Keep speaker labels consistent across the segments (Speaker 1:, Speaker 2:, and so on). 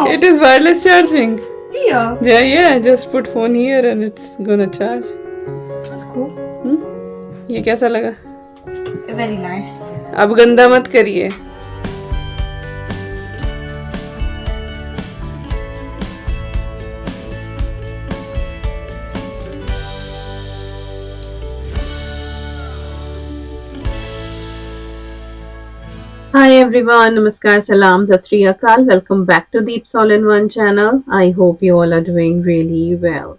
Speaker 1: It is wireless charging.
Speaker 2: Yeah.
Speaker 1: Yeah. Just put phone here and it's gonna charge.
Speaker 2: That's cool.
Speaker 1: ये कैसा लगा?
Speaker 2: Very nice.
Speaker 1: अब गंदा मत करिए. Hi everyone, Namaskar, Salam, Sat Sri Akal. Welcome back to Deep All in One channel. I hope you all are doing really well.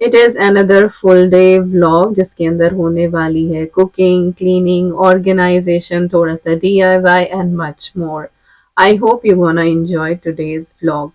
Speaker 1: It is another full day vlog जिसके अंदर होने वाली है cooking, cleaning, organization, थोड़ा सा DIY and much more. I hope you gonna enjoy today's vlog.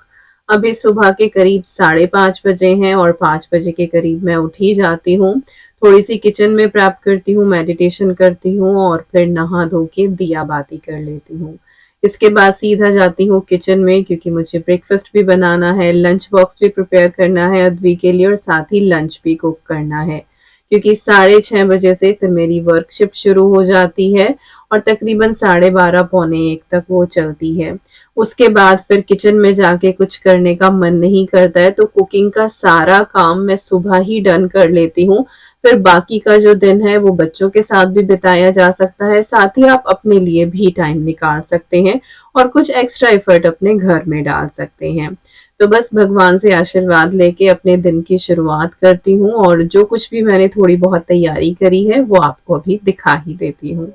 Speaker 1: अभी सुबह के करीब 5:30 बजे हैं और 5 बजे के करीब मैं उठ ही जाती हूँ. थोड़ी सी किचन में प्रेप करती हूँ, मेडिटेशन करती हूँ और फिर नहा धो के दिया बाती कर लेती हूँ. इसके बाद सीधा जाती हूँ किचन में क्योंकि मुझे ब्रेकफास्ट भी बनाना है, लंच बॉक्स भी प्रिपेयर करना है अद्वी के लिए और साथ ही लंच भी कुक करना है क्योंकि 6:30 बजे से फिर मेरी वर्क शिफ्ट शुरू हो जाती है और तकरीबन 12:30 पौने 1 तक वो चलती है. उसके बाद फिर किचन में जाके कुछ करने का मन नहीं करता है तो कुकिंग का सारा काम मैं सुबह ही डन कर लेती हूँ. फिर बाकी का जो दिन है वो बच्चों के साथ भी बिताया जा सकता है, साथ ही आप अपने लिए भी टाइम निकाल सकते हैं और कुछ एक्स्ट्रा एफर्ट अपने घर में डाल सकते हैं. तो बस भगवान से आशीर्वाद लेके अपने दिन की शुरुआत करती हूँ और जो कुछ भी मैंने थोड़ी बहुत तैयारी करी है वो आपको अभी दिखा ही देती हूँ.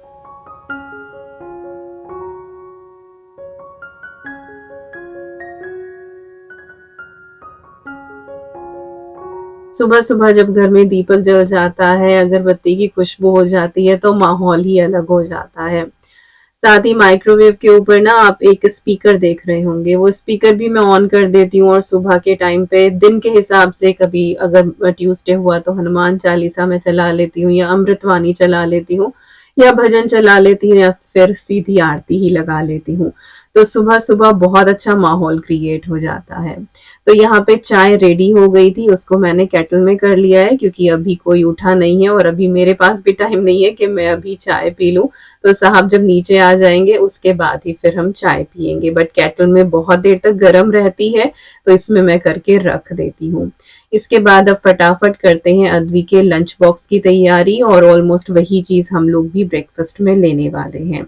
Speaker 1: सुबह सुबह जब घर में दीपक जल जाता है, अगरबत्ती की खुशबू हो जाती है तो माहौल ही अलग हो जाता है. साथ ही माइक्रोवेव के ऊपर ना आप एक स्पीकर देख रहे होंगे, वो स्पीकर भी मैं ऑन कर देती हूँ और सुबह के टाइम पे दिन के हिसाब से कभी अगर ट्यूसडे हुआ तो हनुमान चालीसा मैं चला लेती हूँ या अमृतवाणी चला लेती हूँ या भजन चला लेती हूँ या फिर सीधी आरती ही लगा लेती हूँ. तो सुबह सुबह बहुत अच्छा माहौल क्रिएट हो जाता है. तो यहाँ पे चाय रेडी हो गई थी, उसको मैंने केटल में कर लिया है क्योंकि अभी कोई उठा नहीं है और अभी मेरे पास भी टाइम नहीं है कि मैं अभी चाय पी लूं. तो साहब जब नीचे आ जाएंगे उसके बाद ही फिर हम चाय पियेंगे, बट केटल में बहुत देर तक गर्म रहती है तो इसमें मैं करके रख देती हूँ. इसके बाद अब फटाफट करते हैं अद्वी के लंच बॉक्स की तैयारी और ऑलमोस्ट वही चीज हम लोग भी ब्रेकफास्ट में लेने वाले हैं.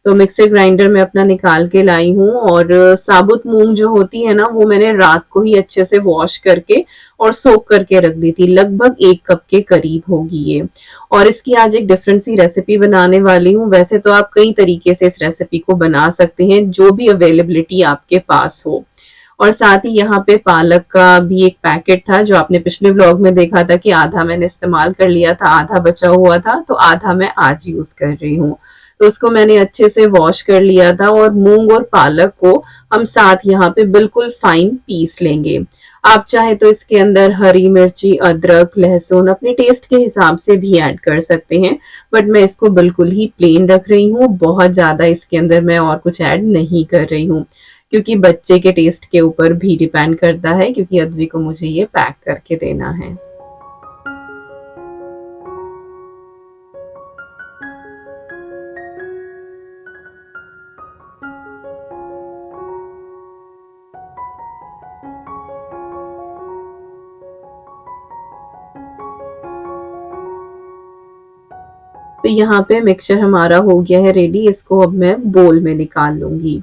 Speaker 1: तो मिक्सर ग्राइंडर में अपना निकाल के लाई हूँ और साबुत मूंग जो होती है ना वो मैंने रात को ही अच्छे से वॉश करके और सोक करके रख दी थी. लगभग 1 कप के करीब होगी ये. और इसकी आज एक डिफरेंट सी रेसिपी बनाने वाली हूँ. वैसे तो आप कई तरीके से इस रेसिपी को बना सकते हैं, जो भी अवेलेबिलिटी आपके पास हो. और साथ ही यहाँ पे पालक का भी एक पैकेट था जो आपने पिछले व्लॉग में देखा था कि आधा मैंने इस्तेमाल कर लिया था, आधा बचा हुआ था, तो आधा मैं आज यूज कर रही हूँ. तो उसको मैंने अच्छे से वॉश कर लिया था और मूंग और पालक को हम साथ यहाँ पे बिल्कुल फाइन पीस लेंगे. आप चाहे तो इसके अंदर हरी मिर्ची, अदरक, लहसुन अपने टेस्ट के हिसाब से भी ऐड कर सकते हैं, बट मैं इसको बिल्कुल ही प्लेन रख रही हूँ. बहुत ज्यादा इसके अंदर मैं और कुछ ऐड नहीं कर रही हूँ क्योंकि बच्चे के टेस्ट के ऊपर भी डिपेंड करता है क्योंकि अद्वी को मुझे ये पैक करके देना है. तो यहाँ पे मिक्सचर हमारा हो गया है रेडी. इसको अब मैं बोल में निकाल लूंगी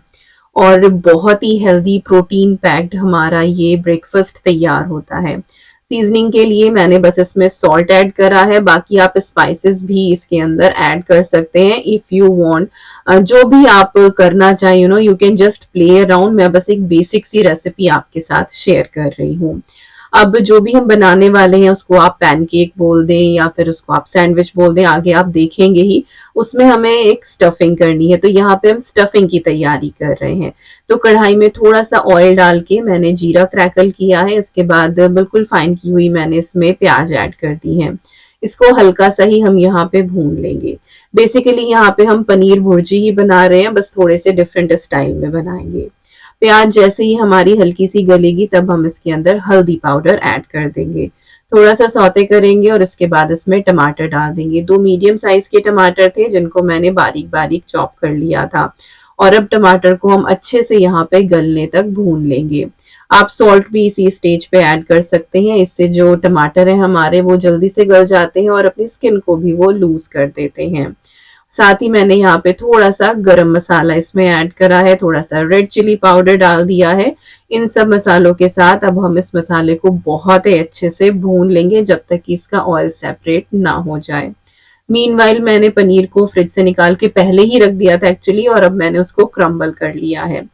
Speaker 1: और बहुत ही हेल्दी प्रोटीन पैक्ड हमारा ये ब्रेकफास्ट तैयार होता है. सीजनिंग के लिए मैंने बस इसमें सॉल्ट ऐड करा है, बाकी आप स्पाइसेस भी इसके अंदर ऐड कर सकते हैं इफ यू वांट. जो भी आप करना चाहें you can just play around. मैं बस एक बेसिक सी रेसिपी आपके साथ शेयर कर रही हूँ. अब जो भी हम बनाने वाले हैं उसको आप पैनकेक बोल दें या फिर उसको आप सैंडविच बोल दें, आगे आप देखेंगे ही. उसमें हमें एक स्टफिंग करनी है तो यहाँ पे हम स्टफिंग की तैयारी कर रहे हैं. तो कढ़ाई में थोड़ा सा ऑयल डाल के मैंने जीरा क्रैकल किया है. इसके बाद बिल्कुल फाइन की हुई मैंने इसमें प्याज ऐड कर दी है. इसको हल्का सा ही हम यहाँ पे भून लेंगे. बेसिकली यहाँ पे हम पनीर भुर्जी ही बना रहे हैं, बस थोड़े से डिफरेंट स्टाइल में बनाएंगे. प्याज जैसे ही हमारी हल्की सी गलेगी तब हम इसके अंदर हल्दी पाउडर ऐड कर देंगे. थोड़ा सा सौते करेंगे और इसके बाद इसमें टमाटर डाल देंगे. 2 मीडियम साइज के टमाटर थे जिनको मैंने बारीक बारीक चॉप कर लिया था और अब टमाटर को हम अच्छे से यहाँ पे गलने तक भून लेंगे. आप सॉल्ट भी इसी स्टेज पे ऐड कर सकते हैं, इससे जो टमाटर है हमारे वो जल्दी से गल जाते हैं और अपनी स्किन को भी वो लूज कर देते हैं। साथ ही मैंने यहाँ पे थोड़ा सा गरम मसाला इसमें ऐड करा है, थोड़ा सा रेड चिली पाउडर डाल दिया है। इन सब मसालों के साथ अब हम इस मसाले को बहुत ही अच्छे से भून लेंगे जब तक कि इसका ऑयल सेपरेट ना हो जाए। मीनवाइल मैंने पनीर को फ्रिज से निकाल के पहले ही रख दिया था एक्चुअली, और अब मैंने उसको क्रम्बल कर लिया है।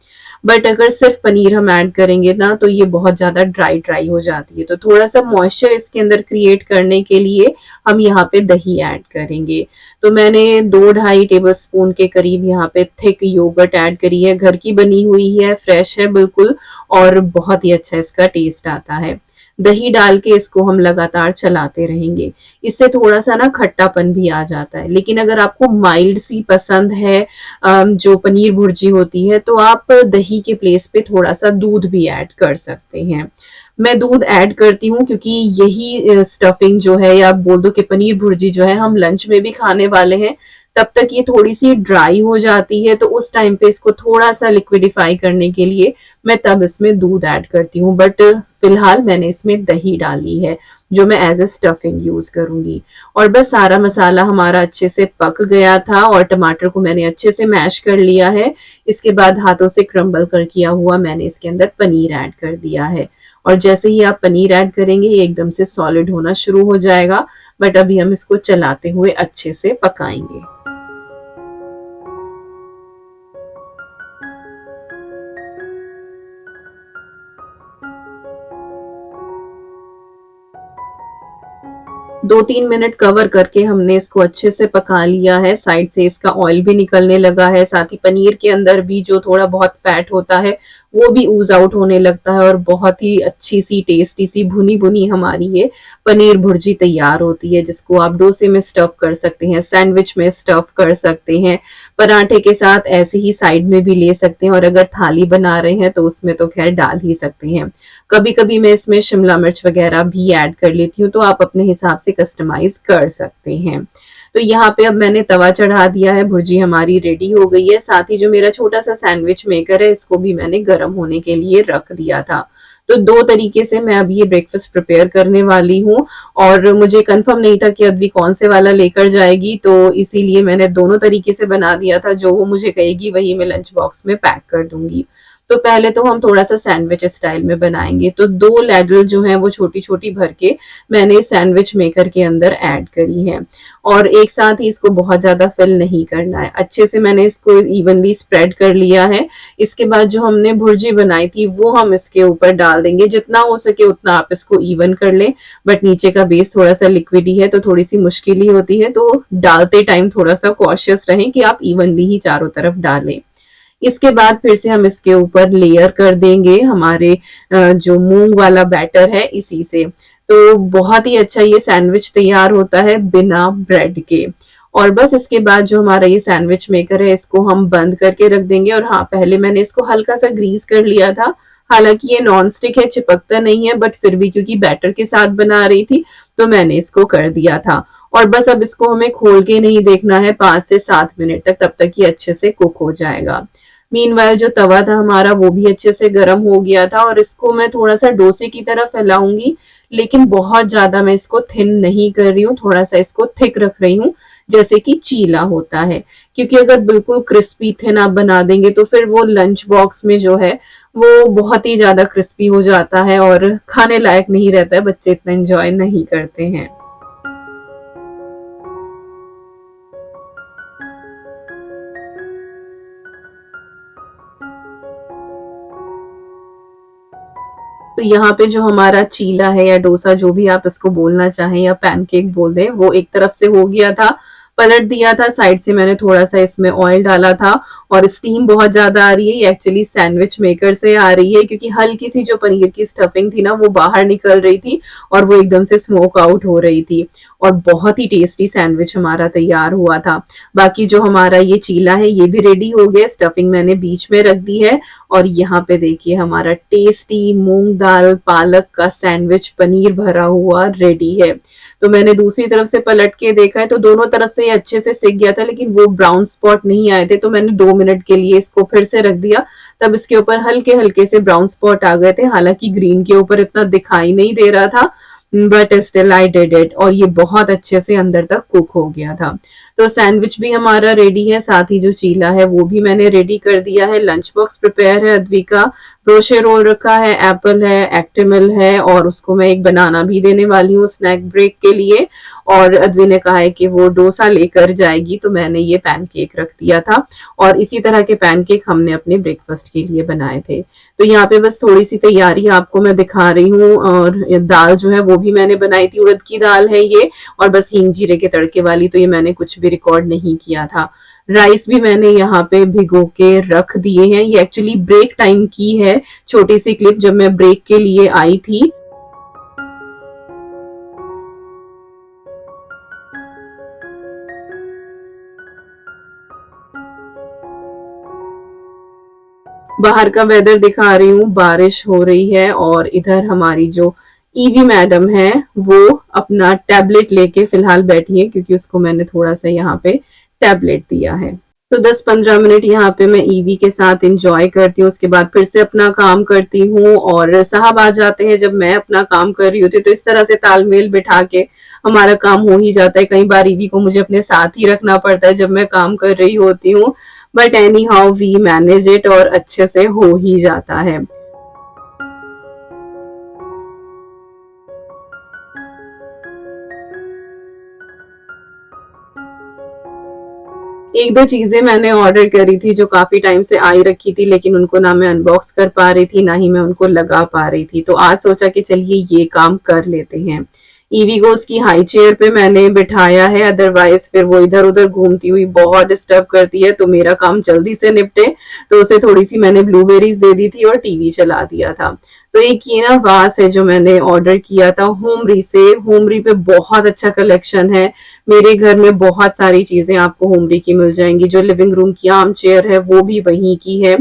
Speaker 1: बट अगर सिर्फ पनीर हम ऐड करेंगे ना तो ये बहुत ज्यादा ड्राई ड्राई हो जाती है, तो थोड़ा सा मॉइस्चर इसके अंदर क्रिएट करने के लिए हम यहाँ पे दही ऐड करेंगे। तो मैंने 2-2.5 टेबल स्पून के करीब यहाँ पे थिक योगर्ट ऐड करी है, घर की बनी हुई है, फ्रेश है बिल्कुल, और बहुत ही अच्छा इसका टेस्ट आता है। दही डाल के इसको हम लगातार चलाते रहेंगे, इससे थोड़ा सा ना खट्टापन भी आ जाता है। लेकिन अगर आपको माइल्ड सी पसंद है जो पनीर भुर्जी होती है, तो आप दही के प्लेस पे थोड़ा सा दूध भी ऐड कर सकते हैं। मैं दूध ऐड करती हूँ क्योंकि यही स्टफिंग जो है, या आप बोल दो कि पनीर भुर्जी जो है हम लंच में भी खाने वाले हैं, तब तक ये थोड़ी सी ड्राई हो जाती है, तो उस टाइम पे इसको थोड़ा सा लिक्विडिफाई करने के लिए मैं तब इसमें दूध ऐड करती हूँ। बट फिलहाल मैंने इसमें दही डाली है जो मैं एज ए स्टफिंग यूज करूंगी। और बस सारा मसाला हमारा अच्छे से पक गया था और टमाटर को मैंने अच्छे से मैश कर लिया है। इसके बाद हाथों से क्रम्बल कर किया हुआ मैंने इसके अंदर पनीर ऐड कर दिया है, और जैसे ही आप पनीर ऐड करेंगे ये एकदम से सॉलिड होना शुरू हो जाएगा। बट अभी हम इसको चलाते हुए अच्छे से पकाएंगे। 2-3 मिनट कवर करके हमने इसको अच्छे से पका लिया है। साइड से इसका ऑयल भी निकलने लगा है, साथ ही पनीर के अंदर भी जो थोड़ा बहुत फैट होता है वो भी ऊज आउट होने लगता है, और बहुत ही अच्छी सी टेस्टी सी भुनी भुनी हमारी ये पनीर भुर्जी तैयार होती है, जिसको आप डोसे में स्टफ कर सकते हैं, सैंडविच में स्टफ कर सकते हैं, पराठे के साथ ऐसे ही साइड में भी ले सकते हैं, और अगर थाली बना रहे हैं तो उसमें तो खैर डाल ही सकते हैं। कभी कभी मैं इसमें शिमला मिर्च वगैरह भी ऐड कर लेती हूँ, तो आप अपने हिसाब से कस्टमाइज कर सकते हैं। तो यहाँ पे अब मैंने तवा चढ़ा दिया है, भुर्जी हमारी रेडी हो गई है। साथ ही जो मेरा छोटा सा सैंडविच मेकर है इसको भी मैंने गर्म होने के लिए रख दिया था। तो 2 तरीके से मैं अब ये ब्रेकफास्ट प्रिपेयर करने वाली हूँ, और मुझे कंफर्म नहीं था कि अद्वी कौन से वाला लेकर जाएगी, तो इसीलिए मैंने दोनों तरीके से बना दिया था। जो वो मुझे कहेगी वही मैं लंच बॉक्स में पैक कर दूंगी। तो पहले तो हम थोड़ा सा सैंडविच स्टाइल में बनाएंगे। तो 2 लैडल जो है वो छोटी छोटी भर के मैंने सैंडविच मेकर के अंदर ऐड करी है, और एक साथ ही इसको बहुत ज्यादा फिल नहीं करना है। अच्छे से मैंने इसको इवनली स्प्रेड कर लिया है। इसके बाद जो हमने भुर्जी बनाई थी वो हम इसके ऊपर डाल देंगे। जितना हो सके उतना आप इसको इवन कर ले, बट नीचे का बेस थोड़ा सा लिक्विड ही है तो थोड़ी सी मुश्किल ही होती है, तो डालते टाइम थोड़ा सा कॉशियस रहें कि आप इवनली ही चारों तरफ डालें। इसके बाद फिर से हम इसके ऊपर लेयर कर देंगे हमारे जो मूंग वाला बैटर है इसी से। तो बहुत ही अच्छा ये सैंडविच तैयार होता है बिना ब्रेड के। और बस इसके बाद जो हमारा ये सैंडविच मेकर है इसको हम बंद करके रख देंगे। और हाँ, पहले मैंने इसको हल्का सा ग्रीस कर लिया था। हालांकि ये नॉन स्टिक है, चिपकता नहीं है, बट फिर भी क्योंकि बैटर के साथ बना रही थी तो मैंने इसको कर दिया था। और बस अब इसको हमें खोल के नहीं देखना है 5 से 7 मिनट तक, तब तक ये अच्छे से कुक हो जाएगा। मीनवाइल जो तवा था हमारा वो भी अच्छे से गर्म हो गया था, और इसको मैं थोड़ा सा डोसे की तरह फैलाऊंगी, लेकिन बहुत ज्यादा मैं इसको थिन नहीं कर रही हूँ, थोड़ा सा इसको थिक रख रही हूँ जैसे कि चीला होता है। क्योंकि अगर बिल्कुल क्रिस्पी थिन आप बना देंगे तो फिर वो लंच बॉक्स में जो है वो बहुत ही ज्यादा क्रिस्पी हो जाता है और खाने लायक नहीं रहता है, बच्चे इतना एंजॉय नहीं करते हैं। तो यहाँ पे जो हमारा चीला है या डोसा जो भी आप इसको बोलना चाहें, या पैनकेक बोल दें, वो एक तरफ से हो गया था, पलट दिया था। साइड से मैंने थोड़ा सा इसमें ऑयल डाला था, और स्टीम बहुत ज्यादा आ रही है, ये एक्चुअली सैंडविच मेकर से आ रही है, क्योंकि हल्की सी जो पनीर की स्टफिंग थी ना वो बाहर निकल रही थी और वो एकदम से स्मोक आउट हो रही थी, और बहुत ही टेस्टी सैंडविच हमारा तैयार हुआ था। बाकी जो हमारा ये चीला है ये भी रेडी हो गया, स्टफिंग मैंने बीच में रख दी है, और यहाँ पे देखिए हमारा टेस्टी मूंग दाल पालक का सैंडविच पनीर भरा हुआ रेडी है। तो मैंने दूसरी तरफ से पलट के देखा है तो दोनों तरफ से ये अच्छे से सिक गया था, लेकिन वो ब्राउन स्पॉट नहीं आए थे। तो मैंने 2 मिनट के लिए इसको फिर से रख दिया, तब इसके ऊपर हल्के हल्के से ब्राउन स्पॉट आ गए थे। हालांकि ग्रीन के ऊपर इतना दिखाई नहीं दे रहा था, but still I did it, और ये बहुत अच्छे से अंदर तक कुक हो गया था। तो सैंडविच भी हमारा रेडी है, साथ ही जो चीला है वो भी मैंने रेडी कर दिया है। लंच बॉक्स प्रिपेयर है अद्वी का, ब्रोशे रोल रखा है, एप्पल है, एक्टिमल है, और उसको मैं एक बनाना भी देने वाली हूँ स्नैक ब्रेक के लिए। और अद्वी ने कहा है कि वो डोसा लेकर जाएगी, तो मैंने ये पैनकेक रख दिया था। और इसी तरह के पैनकेक हमने अपने ब्रेकफास्ट के लिए बनाए थे। तो यहाँ पे बस थोड़ी सी तैयारी आपको मैं दिखा रही हूँ। और दाल जो है वो भी मैंने बनाई थी, उड़द की दाल है ये, और बस हींग जीरे के तड़के वाली, तो ये मैंने कुछ भी रिकॉर्ड नहीं किया था। राइस भी मैंने यहाँ पे भिगो के रख दिए हैं। ये एक्चुअली ब्रेक टाइम की है छोटी सी क्लिप, जब मैं ब्रेक के लिए आई थी। बाहर का वेदर दिखा रही हूँ, बारिश हो रही है, और इधर हमारी जो ईवी मैडम है वो अपना टैबलेट लेके फिलहाल बैठी है, क्योंकि उसको मैंने थोड़ा सा यहाँ पे टैबलेट दिया है। तो 10-15 मिनट यहाँ पे मैं ईवी के साथ इंजॉय करती हूँ, उसके बाद फिर से अपना काम करती हूँ। और साहब आ जाते हैं जब मैं अपना काम कर रही होती हूँ, तो इस तरह से तालमेल बिठा के हमारा काम हो ही जाता है। कई बार ईवी को मुझे अपने साथ ही रखना पड़ता है जब मैं काम कर रही होती हूँ, but anyhow we manage it, और अच्छे से हो ही जाता है। एक दो चीजें मैंने ऑर्डर करी थी जो काफी टाइम से आई रखी थी, लेकिन उनको ना मैं अनबॉक्स कर पा रही थी, ना ही मैं उनको लगा पा रही थी। तो आज सोचा कि चलिए ये काम कर लेते हैं। ईवी को उसकी हाई चेयर पे मैंने बिठाया है, अदरवाइज फिर वो इधर उधर घूमती हुई बहुत डिस्टर्ब करती है, तो मेरा काम जल्दी से निपटे तो उसे थोड़ी सी मैंने ब्लूबेरीज दे दी थी और टीवी चला दिया था। तो एक ये ना वास है जो मैंने ऑर्डर किया था होमरी से। होमरी पे बहुत अच्छा कलेक्शन है, मेरे घर में बहुत सारी चीजें आपको होमरी की मिल जाएंगी। जो लिविंग रूम की आर्म चेयर है वो भी वहीं की है।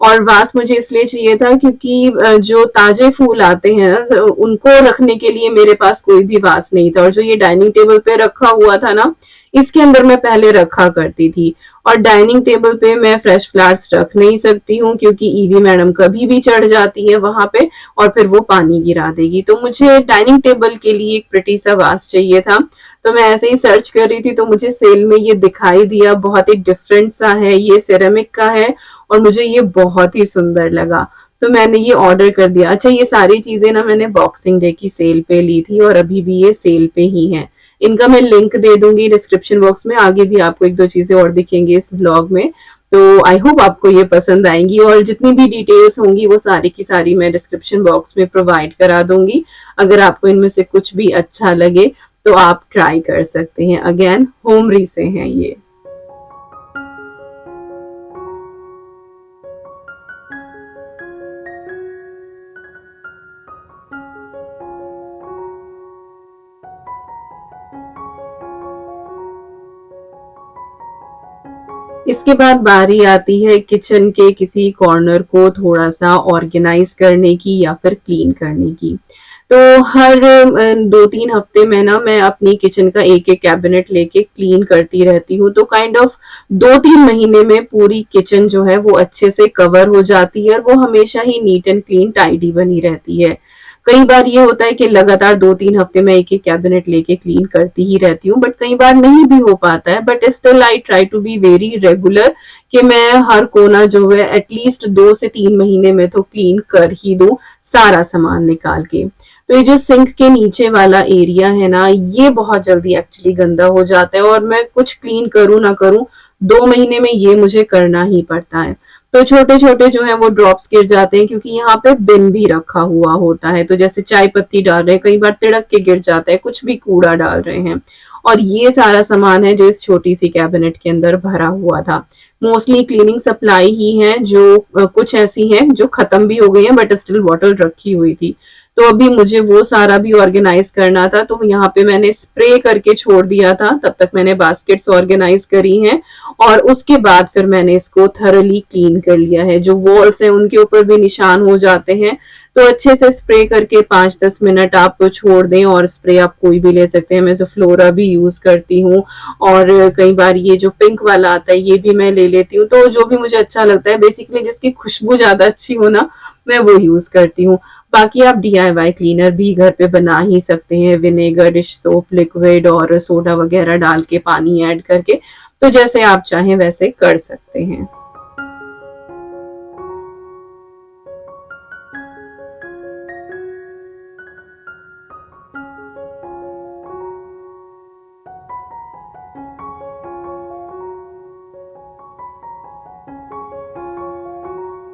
Speaker 1: और वास मुझे इसलिए चाहिए था क्योंकि जो ताजे फूल आते हैं ना, उनको रखने के लिए मेरे पास कोई भी वास नहीं था। और जो ये डाइनिंग टेबल पे रखा हुआ था ना, इसके अंदर मैं पहले रखा करती थी। और डाइनिंग टेबल पे मैं फ्रेश फ्लावर्स रख नहीं सकती हूँ, क्योंकि ईवी मैडम कभी भी चढ़ जाती है वहां पे और फिर वो पानी गिरा देगी। तो मुझे डाइनिंग टेबल के लिए एक प्रिटी सा वास चाहिए था। तो मैं ऐसे ही सर्च कर रही थी तो मुझे सेल में ये दिखाई दिया। बहुत ही डिफरेंट सा है, ये सिरेमिक का है और मुझे ये बहुत ही सुंदर लगा, तो मैंने ये ऑर्डर कर दिया। अच्छा, ये सारी चीजें ना मैंने बॉक्सिंग डे की सेल पे ली थी और अभी भी ये सेल पे ही है। इनका मैं लिंक दे दूंगी डिस्क्रिप्शन बॉक्स में, आगे भी आपको एक दो चीजें और दिखेंगी इस ब्लॉग में। तो आई होप आपको ये पसंद आएंगी, और जितनी भी डिटेल्स होंगी वो सारी की सारी मैं डिस्क्रिप्शन बॉक्स में प्रोवाइड करा दूंगी। अगर आपको इनमें से कुछ भी अच्छा लगे तो आप ट्राई कर सकते हैं। अगेन होमरी से हैं ये। इसके बाद बारी आती है किचन के किसी कॉर्नर को थोड़ा सा ऑर्गेनाइज करने की या फिर क्लीन करने की। तो हर 2-3 हफ्ते में ना मैं अपनी किचन का एक एक कैबिनेट लेके क्लीन करती रहती हूँ। तो काइंड ऑफ 2-3 महीने में पूरी किचन जो है वो अच्छे से कवर हो जाती है और वो हमेशा ही नीट एंड क्लीन टाइडी बनी रहती है। कई बार ये होता है कि लगातार 2-3 हफ्ते में एक एक कैबिनेट लेके क्लीन करती ही रहती हूँ, बट कई बार नहीं भी हो पाता है। But still I try to be very regular कि मैं हर कोना जो है एटलीस्ट 2 से 3 महीने में तो क्लीन कर ही दूं, सारा सामान निकाल के। तो ये जो सिंक के नीचे वाला एरिया है ना, ये बहुत जल्दी एक्चुअली गंदा हो जाता है, और मैं कुछ क्लीन करूं ना करूं 2 महीने में ये मुझे करना ही पड़ता है। तो छोटे छोटे जो है वो ड्रॉप्स गिर जाते हैं, क्योंकि यहाँ पे बिन भी रखा हुआ होता है। तो जैसे चाय पत्ती डाल रहे हैं, कई बार तिड़क के गिर जाता है, कुछ भी कूड़ा डाल रहे हैं। और ये सारा सामान है जो इस छोटी सी कैबिनेट के अंदर भरा हुआ था। मोस्टली क्लीनिंग सप्लाई ही है, जो कुछ ऐसी हैं जो खत्म भी हो गई हैं, बट स्टिल बॉटल रखी हुई थी। तो अभी मुझे वो सारा भी ऑर्गेनाइज करना था, तो यहाँ पे मैंने स्प्रे करके छोड़ दिया था। तब तक मैंने बास्केट्स ऑर्गेनाइज करी हैं और उसके बाद फिर मैंने इसको थरली क्लीन कर लिया है। जो वॉल्स हैं उनके ऊपर भी निशान हो जाते हैं, तो अच्छे से स्प्रे करके 5-10 मिनट आप छोड़ दें। और स्प्रे आप कोई भी ले सकते हैं, मैं ज़ोफ्लोरा भी यूज करती हूँ और कई बार ये जो पिंक वाला आता है ये भी मैं ले लेती हूँ। तो जो भी मुझे अच्छा लगता है, बेसिकली जिसकी खुशबू ज्यादा अच्छी हो ना, मैं वो यूज करती हूँ। बाकी आप DIY क्लीनर भी घर पे बना ही सकते हैं, विनेगर, डिश सोप, लिक्विड और सोडा वगैरह डाल के पानी ऐड करके। तो जैसे आप चाहें वैसे कर सकते हैं।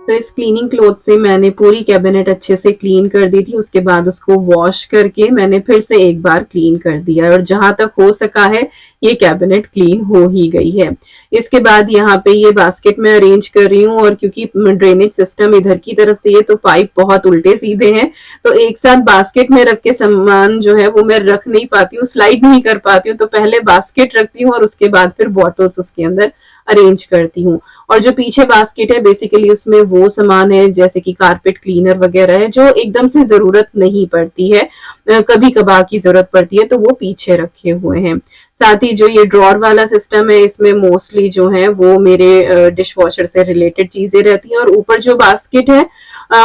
Speaker 1: तो इस क्लीनिंग क्लॉथ से मैंने पूरी कैबिनेट अच्छे से क्लीन कर दी थी। उसके बाद उसको वॉश करके मैंने फिर से एक बार क्लीन कर दिया और जहां तक हो सका है ये कैबिनेट क्लीन हो ही गई है। इसके बाद यहाँ पे ये बास्केट में अरेंज कर रही हूँ और क्योंकि ड्रेनेज सिस्टम इधर की तरफ से है तो पाइप बहुत उल्टे सीधे हैं, तो एक साथ बास्केट में रख के सामान जो है वो मैं रख नहीं पाती हूँ, स्लाइड नहीं कर पाती हूँ। तो पहले बास्केट रखती हूँ और उसके बाद फिर बॉटल्स उसके अंदर अरेंज करती हूँ। और जो पीछे बास्केट है बेसिकली उसमें वो सामान है जैसे कि कारपेट क्लीनर वगैरह है जो एकदम से जरूरत नहीं पड़ती है, कभी कभार की जरूरत पड़ती है, तो वो पीछे रखे हुए हैं। साथ ही जो ये ड्रॉर वाला सिस्टम है इसमें मोस्टली जो है वो मेरे डिश वॉशर से रिलेटेड चीजें रहती हैं और ऊपर जो बास्केट है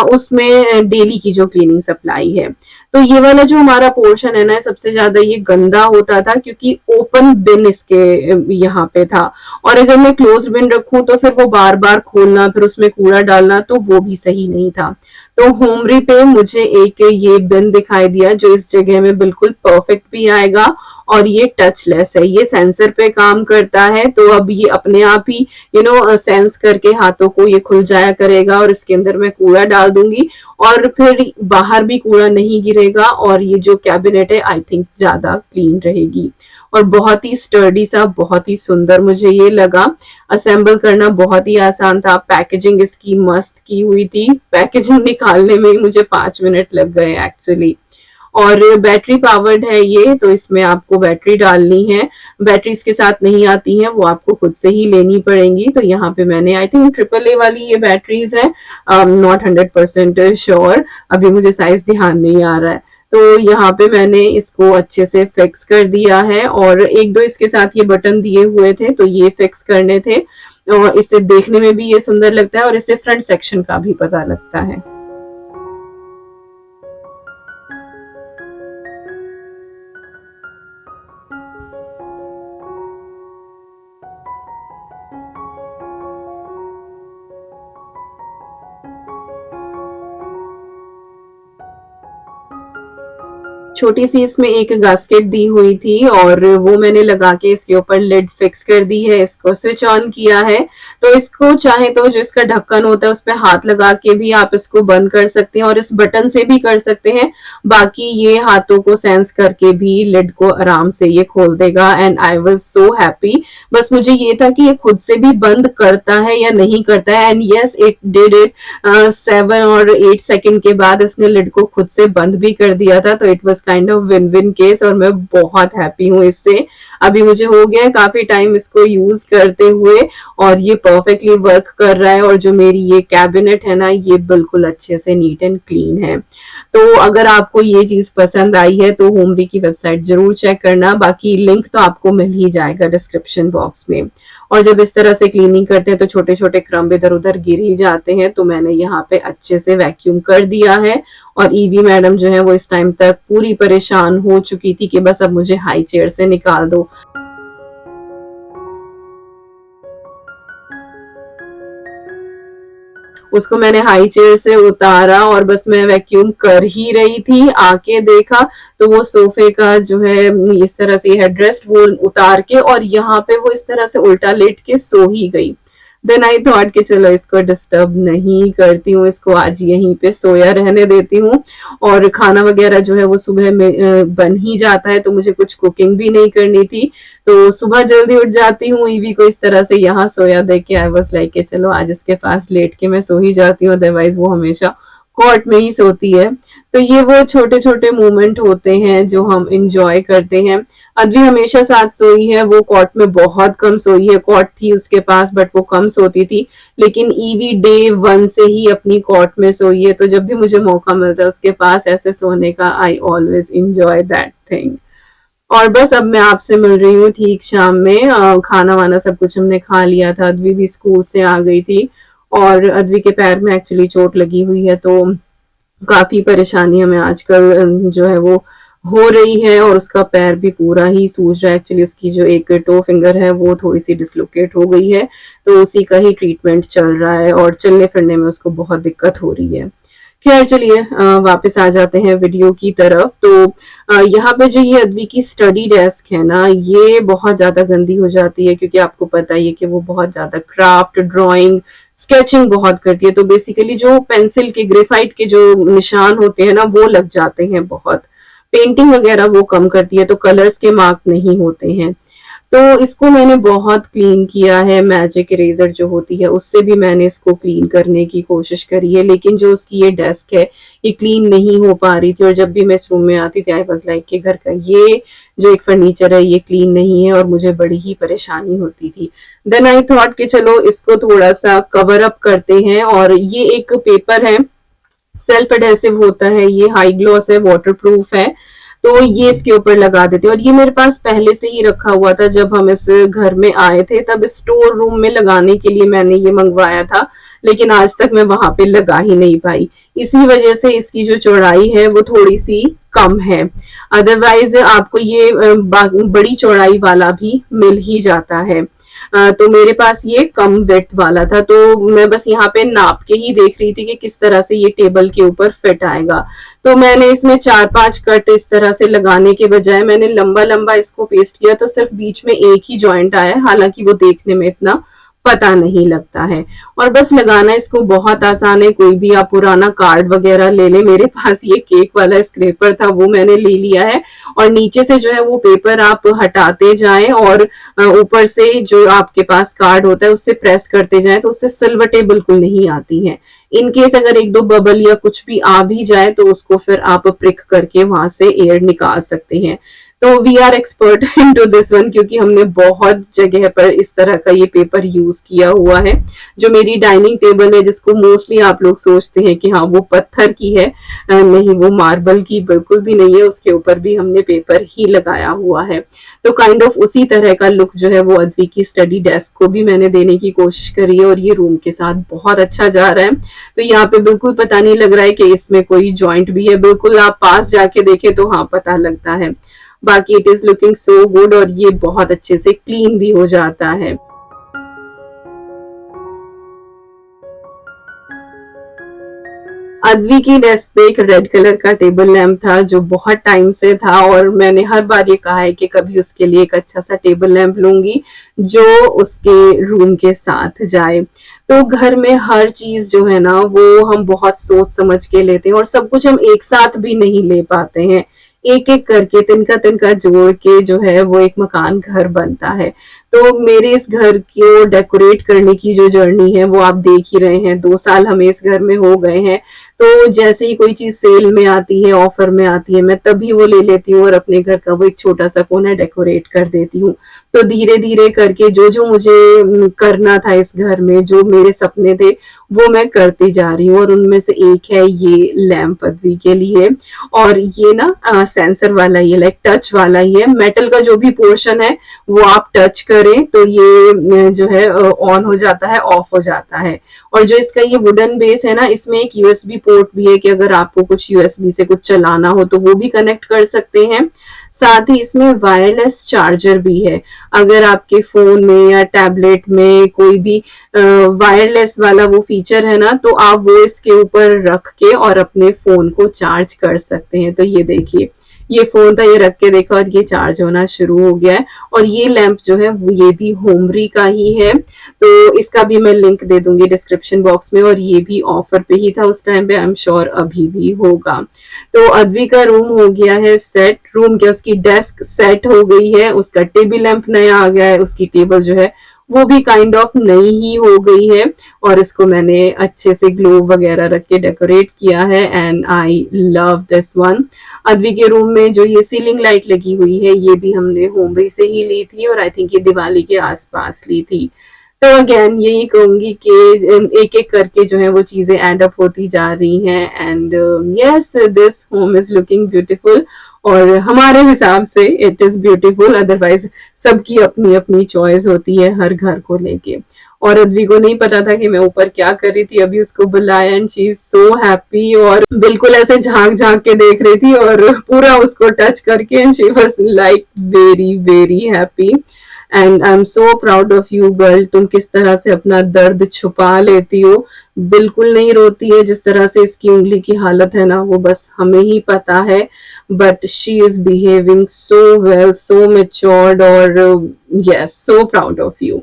Speaker 1: उसमें डेली की जो क्लीनिंग सप्लाई है। तो ये वाला जो हमारा पोर्शन है ना, सबसे ज्यादा ये गंदा होता था क्योंकि ओपन बिन इसके यहाँ पे था। और अगर मैं क्लोज बिन रखूं तो फिर वो बार बार खोलना, फिर उसमें कूड़ा डालना, तो वो भी सही नहीं था। तो होमरी पे मुझे एक ये बिन दिखाई दिया जो इस जगह में बिल्कुल परफेक्ट भी आएगा और ये टचलेस है, ये सेंसर पे काम करता है। तो अब ये अपने आप ही सेंस करके हाथों को ये खुल जाया करेगा और इसके अंदर मैं कूड़ा डाल दूंगी और फिर बाहर भी कूड़ा नहीं गिरेगा और ये जो कैबिनेट है आई थिंक ज्यादा क्लीन रहेगी। और बहुत ही स्टर्डी सा, बहुत ही सुंदर मुझे ये लगा। असेंबल करना बहुत ही आसान था, पैकेजिंग इसकी मस्त की हुई थी, पैकेजिंग निकालने में ही मुझे 5 मिनट लग गए एक्चुअली। और बैटरी पावर्ड है ये, तो इसमें आपको बैटरी डालनी है, बैटरी इसके साथ नहीं आती है, वो आपको खुद से ही लेनी पड़ेंगी। तो यहाँ पे मैंने आई थिंक AAA वाली ये बैटरीज है, नॉट 100% श्योर, अभी मुझे साइज ध्यान नहीं आ रहा है। तो यहाँ पे मैंने इसको अच्छे से फिक्स कर दिया है और एक दो इसके साथ ये बटन दिए हुए थे तो ये फिक्स करने थे। और इससे देखने में भी ये सुंदर लगता है और इससे फ्रंट सेक्शन का भी पता लगता है। छोटी सी इसमें एक गास्केट दी हुई थी और वो मैंने लगा के इसके ऊपर लिड फिक्स कर दी है, इसको स्विच ऑन किया है। तो इसको चाहे तो जो इसका ढक्कन होता है उस पर हाथ लगा के भी आप इसको बंद कर सकते हैं और इस बटन से भी कर सकते हैं। बाकी ये हाथों को सेंस करके भी लिड को आराम से ये खोल देगा and I was so happy. बस मुझे ये था कि ये खुद से भी बंद करता है या नहीं करता है, and yes it did it. 7 और 8 सेकंड के बाद इसने लिड को खुद से बंद भी कर दिया था। तो it was kind of win win case और मैं बहुत हैप्पी हूँ इससे। अभी मुझे हो गया है काफी टाइम इसको यूज करते हुए और ये परफेक्टली वर्क कर रहा है और जो मेरी ये कैबिनेट है ना ये बिल्कुल अच्छे से नीट एंड क्लीन है। तो अगर आपको ये चीज पसंद आई है तो होमरी की वेबसाइट जरूर चेक करना, बाकी लिंक तो आपको मिल ही जाएगा डिस्क्रिप्शन बॉक्स में। और जब इस तरह से क्लीनिंग करते हैं तो छोटे छोटे क्रम्ब इधर उधर गिर ही जाते हैं, तो मैंने यहाँ पे अच्छे से वैक्यूम कर दिया है। और ईवी मैडम जो है वो इस टाइम तक पूरी परेशान हो चुकी थी कि बस अब मुझे हाई चेयर से निकाल दो। उसको मैंने हाई चेयर से उतारा और बस मैं वैक्यूम कर ही रही थी, आके देखा तो वो सोफे का जो है इस तरह से हेडरेस्ट वो उतार के और यहाँ पे वो इस तरह से उल्टा लेट के सो ही गई। देन आई थॉट कि चलो इसको डिस्टर्ब नहीं करती हूँ, इसको आज यहीं पे सोया रहने देती हूँ। और खाना वगैरह जो है वो सुबह में बन ही जाता है, तो मुझे कुछ कुकिंग भी नहीं करनी थी। तो सुबह जल्दी उठ जाती हूँ, ईवी को इस तरह से यहाँ सोया देख के आई वाज लाइक चलो आज इसके पास लेट के मैं सो ही जाती हूँ, अदरवाइज वो हमेशा कॉट में ही सोती है। तो ये वो छोटे छोटे मोमेंट होते हैं जो हम इंजॉय करते हैं। अद्वी हमेशा साथ सोई है, वो कॉट में बहुत कम सोई है। कॉट थी उसके पास बट वो कम सोती थी, लेकिन ईवी डे वन से ही अपनी कॉट में सोई है। तो जब भी मुझे मौका मिलता है उसके पास ऐसे सोने का, I always enjoy that thing. और बस अब मैं आपसे मिल रही हूँ ठीक शाम में। खाना वाना सब कुछ हमने खा लिया था, अद्वी भी स्कूल से आ गई थी। और अद्वी के पैर में एक्चुअली चोट लगी हुई है, तो काफी परेशानी हमें आजकल जो है वो हो रही है। और उसका पैर भी पूरा ही सूज रहा है। एक्चुअली उसकी जो एक टो फिंगर है वो थोड़ी सी डिसलोकेट हो गई है, तो उसी का ही ट्रीटमेंट चल रहा है और चलने फिरने में उसको बहुत दिक्कत हो रही है। खैर चलिए, वापस आ जाते हैं वीडियो की तरफ। तो यहाँ पे जो ये अद्वी की स्टडी डेस्क है ना, ये बहुत ज्यादा गंदी हो जाती है, क्योंकि आपको पता ही है कि वो बहुत ज्यादा क्राफ्ट, ड्राइंग, स्केचिंग बहुत करती है। तो बेसिकली जो पेंसिल के, ग्रेफाइट के जो निशान होते हैं ना, वो लग जाते हैं बहुत। पेंटिंग वगैरह वो कम करती है, तो कलर्स के मार्क नहीं होते हैं। तो इसको मैंने बहुत क्लीन किया है, मैजिक इरेजर जो होती है उससे भी मैंने इसको क्लीन करने की कोशिश करी है, लेकिन जो उसकी ये डेस्क है ये क्लीन नहीं हो पा रही थी। और जब भी मैं इस रूम में आती थी, आई वाज लाइक कि घर का ये जो एक फर्नीचर है ये क्लीन नहीं है, और मुझे बड़ी ही परेशानी होती थी। देन आई थॉट कि चलो इसको थोड़ा सा कवर अप करते हैं। और ये एक पेपर है, सेल्फ एडेसिव होता है, ये हाई ग्लॉस है, वाटर प्रूफ है। तो ये इसके ऊपर लगा देते हैं। और ये मेरे पास पहले से ही रखा हुआ था, जब हम इस घर में आए थे तब स्टोर रूम में लगाने के लिए मैंने ये मंगवाया था, लेकिन आज तक मैं वहां पे लगा ही नहीं पाई। इसी वजह से इसकी जो चौड़ाई है वो थोड़ी सी कम है। अदरवाइज आपको ये बड़ी चौड़ाई वाला भी मिल ही जाता है। तो मेरे पास ये कम विड्थ वाला था, तो मैं बस यहाँ पे नाप के ही देख रही थी कि किस तरह से ये टेबल के ऊपर फिट आएगा। तो मैंने इसमें 4-5 कट इस तरह से लगाने के बजाय मैंने लंबा लंबा इसको पेस्ट किया, तो सिर्फ बीच में एक ही जॉइंट आया। हालांकि वो देखने में इतना पता नहीं लगता है। और बस लगाना इसको बहुत आसान है। कोई भी आप पुराना कार्ड वगैरह ले ले, मेरे पास ये केक वाला स्क्रैपर था वो मैंने ले लिया है। और नीचे से जो है वो पेपर आप हटाते जाएं, और ऊपर से जो आपके पास कार्ड होता है उससे प्रेस करते जाएं, तो उससे सिलवटें बिल्कुल नहीं आती हैं। इन केस अगर एक दो बबल या कुछ भी आ भी जाए तो उसको फिर आप प्रिक करके वहां से एयर निकाल सकते हैं। तो we are expert into this one, क्योंकि हमने बहुत जगह पर इस तरह का ये पेपर यूज किया हुआ है। जो मेरी डाइनिंग टेबल है, जिसको मोस्टली आप लोग सोचते हैं कि हाँ वो पत्थर की है, नहीं, वो मार्बल की बिल्कुल भी नहीं है। उसके ऊपर भी हमने पेपर ही लगाया हुआ है। तो काइंड ऑफ उसी तरह का लुक जो है वो अद्वी की स्टडी डेस्क को भी मैंने देने की कोशिश करी है, और ये रूम के साथ बहुत अच्छा जा रहा है। तो यहाँ पे बिल्कुल पता नहीं लग रहा है कि इसमें कोई जॉइंट भी है। बिल्कुल आप पास जाके देखें तो हाँ पता लगता है। बाकी it is looking so good, और ये बहुत अच्छे से क्लीन भी हो जाता है। अद्वी की डेस्क पे एक रेड कलर का टेबल लैम्प था जो बहुत टाइम से था, और मैंने हर बार ये कहा है कि कभी उसके लिए एक अच्छा सा टेबल लैम्प लूंगी जो उसके रूम के साथ जाए। तो घर में हर चीज जो है ना वो हम बहुत सोच समझ के लेते हैं, और सब कुछ हम एक साथ भी नहीं ले पाते हैं। एक एक करके, तिनका तिनका जोड़ के जो है वो एक मकान घर बनता है। तो मेरे इस घर को डेकोरेट करने की जो जर्नी है वो आप देख ही रहे हैं। 2 साल हमें इस घर में हो गए हैं। तो जैसे ही कोई चीज सेल में आती है, ऑफर में आती है, मैं तभी वो ले लेती हूँ और अपने घर का वो एक छोटा सा कोना डेकोरेट कर देती हूँ। तो धीरे धीरे करके जो जो मुझे करना था इस घर में, जो मेरे सपने थे, वो मैं करती जा रही हूँ। और उनमें से एक है ये लैम्प अद्वी के लिए। और ये ना सेंसर वाला ही है, लाइक टच वाला ही है। मेटल का जो भी पोर्शन है वो आप टच करें तो ये जो है ऑन हो जाता है, ऑफ हो जाता है। और जो इसका ये वुडन बेस है ना, इसमें एक यूएसबी पोर्ट भी है कि अगर आपको कुछ यूएसबी से कुछ चलाना हो तो वो भी कनेक्ट कर सकते हैं। साथ ही इसमें वायरलेस चार्जर भी है। अगर आपके फोन में या टैबलेट में कोई भी वायरलेस वाला वो फीचर है ना, तो आप वो इसके ऊपर रख के और अपने फोन को चार्ज कर सकते हैं। तो ये देखिए, ये फोन था, ये रख के देखा और ये चार्ज होना शुरू हो गया है। और ये लैंप जो है ये भी होमरी का ही है, तो इसका भी मैं लिंक दे दूंगी डिस्क्रिप्शन बॉक्स में। और ये भी ऑफर पे ही था उस टाइम पे, आई एम श्योर अभी भी होगा। तो अद्वी का रूम हो गया है सेट। रूम क्या, उसकी डेस्क सेट हो गई है, उसका टेबल लैंप नया आ गया है, उसकी टेबल जो है वो भी काइंड ऑफ नई ही हो गई है और इसको मैंने अच्छे से ग्लो वगैरह रख के डेकोरेट किया है and I love this one. Advi के रूम में जो ये सीलिंग लाइट लगी हुई है ये भी हमने होमरी से ही ली थी और आई थिंक ये दिवाली के आसपास ली थी। तो अगेन यही कहूंगी कि एक एक करके जो है वो चीजें एड अप होती जा रही हैं and yes this home is looking beautiful और हमारे हिसाब से इट इज ब्यूटीफुल, अदरवाइज सबकी अपनी अपनी चॉइस होती है हर घर को लेके। और अद्वी को नहीं पता था कि मैं ऊपर क्या कर रही थी, अभी उसको बुलाया and she is so happy और बिल्कुल ऐसे झांक झांक के देख रही थी और पूरा उसको टच करके and she was like very very happy and I am so proud of you girl. तुम किस तरह से अपना दर्द छुपा लेती हो, बिल्कुल नहीं रोती है। जिस तरह से इसकी उंगली की हालत है ना वो बस हमें ही पता है, but she is behaving so well, so matured और yes so proud of you.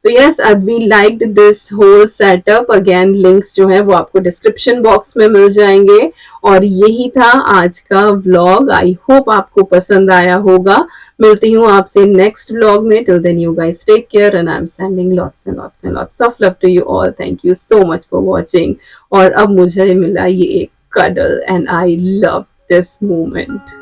Speaker 1: तो yes Advi liked this whole setup. Again links जो है वो आपको डिस्क्रिप्शन बॉक्स में मिल जाएंगे और यही था आज का व्लॉग। आई होप आपको पसंद आया होगा। मिलती हूँ आपसे नेक्स्ट व्लॉग में। Till then you guys take care and I am sending lots and lots and lots of love to you all. Thank you so much for watching. और अब मुझे मिला ये एक cuddle and I love this moment.